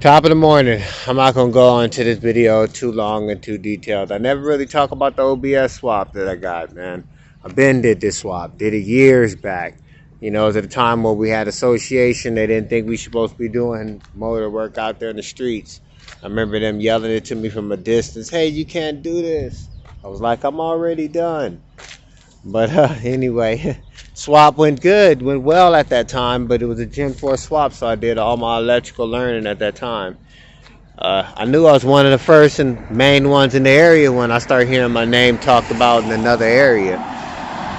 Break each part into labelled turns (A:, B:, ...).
A: Top of the morning. I'm not gonna go into this video too long and too detailed. I never really talk about the OBS swap that I got, man. I been did this swap, did it years back. You know, it was at a time where we had association. They didn't think we should supposed to be doing motor work out there in the streets. I remember them yelling it to me from a distance. Hey, you can't do this. I was like, I'm already done. But anyway, swap went good, went well at that time, but it was a Gen 4 swap, so I did all my electrical learning at that time. I knew I was one of the first and main ones in the area when I started hearing my name talked about in another area.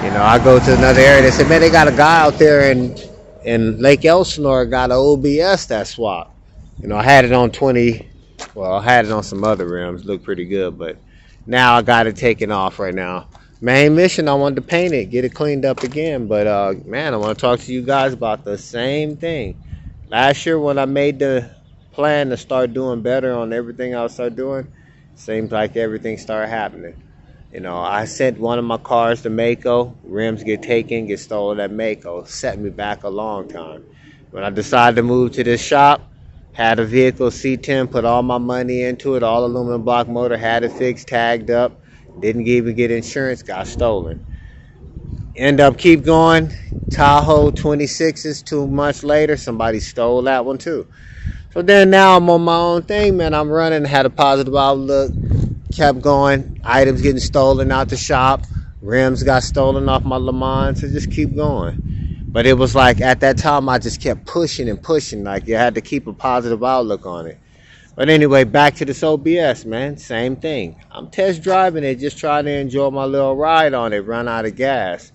A: You know, I go to another area, they said, man, they got a guy out there in Lake Elsinore, got an OBS that swap. You know, I had it on 20, well, I had it on some other rims, looked pretty good, but now I got it taken off right now. Main mission, I wanted to paint it, get it cleaned up again. But man, I want to talk to you guys about the same thing. Last year when I made the plan to start doing better on everything I started doing, seems like everything started happening. You know, I sent one of my cars to Mako, rims get taken, get stolen at Mako, set me back a long time. When I decided to move to this shop, had a vehicle C10, put all my money into it, all aluminum block motor, had it fixed, tagged up. Didn't even get insurance, got stolen. End up keep going. Tahoe 26s, 2 months later, somebody stole that one too. So then now I'm on my own thing, man. I'm running, had a positive outlook, kept going. Items getting stolen out the shop. Rims got stolen off my Le Mans, so just keep going. But it was like at that time I just kept pushing and pushing. Like you had to keep a positive outlook on it. But anyway, back to this OBS, man. Same thing. I'm test driving it, just trying to enjoy my little ride on it, run out of gas.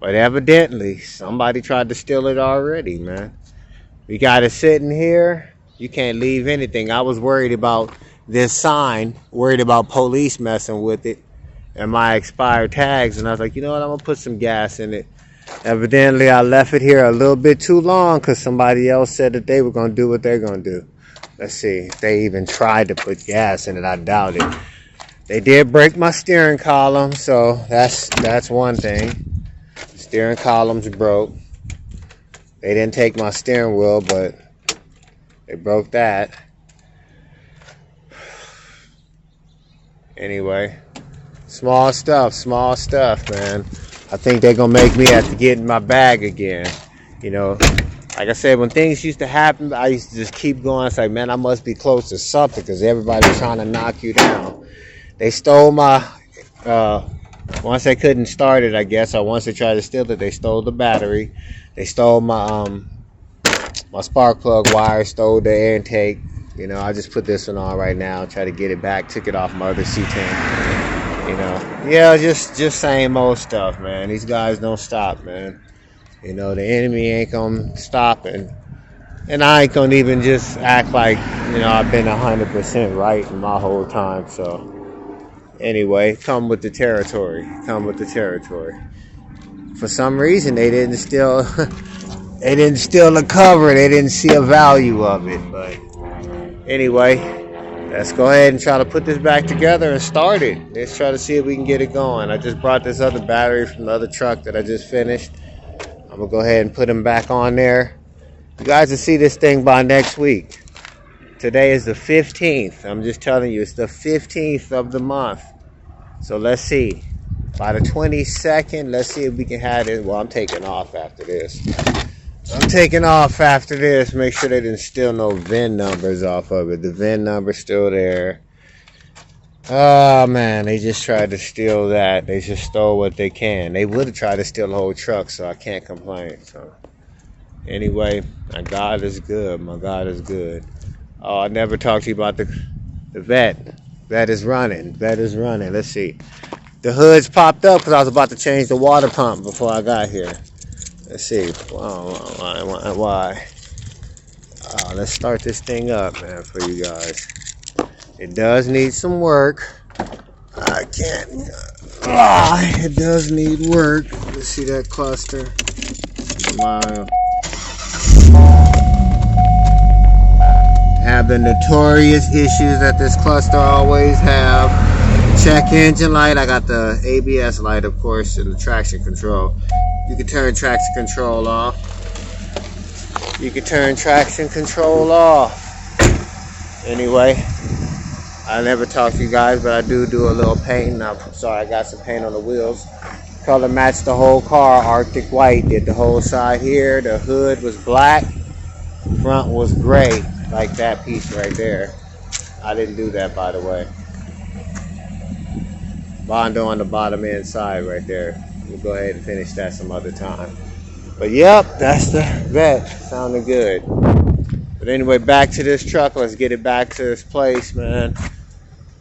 A: But evidently, somebody tried to steal it already, man. We got it sitting here. You can't leave anything. I was worried about this sign, worried about police messing with it and my expired tags. And I was like, you know what? I'm going to put some gas in it. Evidently, I left it here a little bit too long because somebody else said that they were going to do what they're going to do. Let's see if they even tried to put gas in it. I doubt it. They did break my steering column, so that's one thing. The steering column's broke. They didn't take my steering wheel, but they broke that. Anyway, small stuff, man. I think they're gonna make me have to get in my bag again. You know, like I said, when things used to happen, I used to just keep going. It's like, man, I must be close to something because everybody's trying to knock you down. They stole my, once they couldn't start it, I guess, or once they tried to steal it, they stole the battery. They stole my spark plug wire, stole the air intake. You know, I just put this one on right now, try to get it back, took it off my other C10. You know, yeah, just same old stuff, man. These guys don't stop, man. You know, the enemy ain't gonna stop, and I ain't gonna even just act like, you know, I've been 100% right in my whole time. So anyway, come with the territory. For some reason, they didn't steal the cover. They didn't see a value of it. But anyway, let's go ahead and try to put this back together and start it. Let's try to see if we can get it going. I just brought this other battery from the other truck that I just finished. I'm going to go ahead and put them back on there. You guys will see this thing by next week. Today is the 15th. I'm just telling you, it's the 15th of the month. So let's see. By the 22nd, let's see if we can have it. Well, I'm taking off after this. Make sure they didn't steal no VIN numbers off of it. The VIN number's still there. Oh, man, they just tried to steal that. They just stole what they can. They would have tried to steal the whole truck, so I can't complain. So anyway, my God is good. Oh, I never talked to you about the vet. Vet is running. Let's see. The hood's popped up because I was about to change the water pump before I got here. Let's see. Why? Let's start this thing up, man, for you guys. It does need some work. I can't. It does need work. Let's see that cluster. Have the notorious issues that this cluster always have. Check engine light. I got the ABS light, of course, and the traction control. You can turn traction control off. Anyway, I never talk to you guys, but I do a little painting. I'm sorry, I got some paint on the wheels. Color matched the whole car, Arctic white. Did the whole side here. The hood was black. Front was gray, like that piece right there. I didn't do that, by the way. Bondo on the bottom inside right there. We'll go ahead and finish that some other time. But yep, that's the vet. Sounding good. But anyway, back to this truck. Let's get it back to this place, man.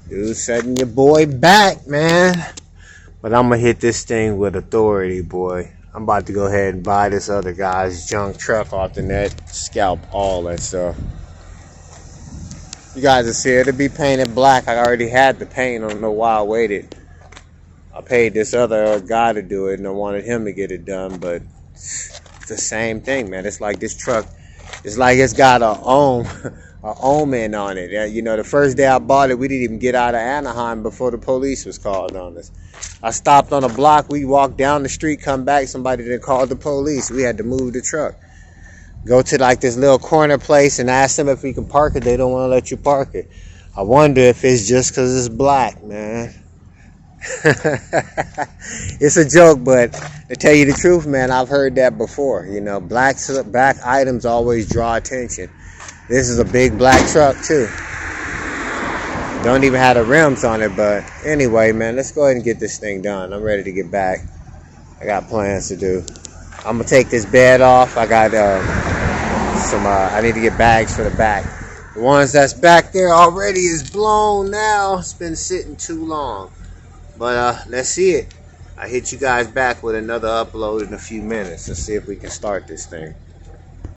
A: Dude, setting your boy back, man. But I'm going to hit this thing with authority, boy. I'm about to go ahead and buy this other guy's junk truck off the net. Scalp all that stuff. You guys will see it. It'll be painted black. I already had the paint. I don't know why I waited. I paid this other guy to do it, and I wanted him to get it done. But it's the same thing, man. It's like this truck, it's like it's got a omen on it. You know, the first day I bought it, we didn't even get out of Anaheim before the police was called on us. I stopped on a block. We walked down the street, come back. Somebody didn't call the police. We had to move the truck. Go to like this little corner place and ask them if we can park it. They don't want to let you park it. I wonder if it's just because it's black, man. It's a joke, but to tell you the truth, man, I've heard that before. You know, black items always draw attention. This is a big black truck too. Don't even have the rims on it, but anyway, man, let's go ahead and get this thing done. I'm ready to get back. I got plans to do. I'm gonna take this bed off. I got I need to get bags for the back. The ones that's back there already is blown now. It's been sitting too long. But let's see it. I hit you guys back with another upload in a few minutes. Let's see if we can start this thing.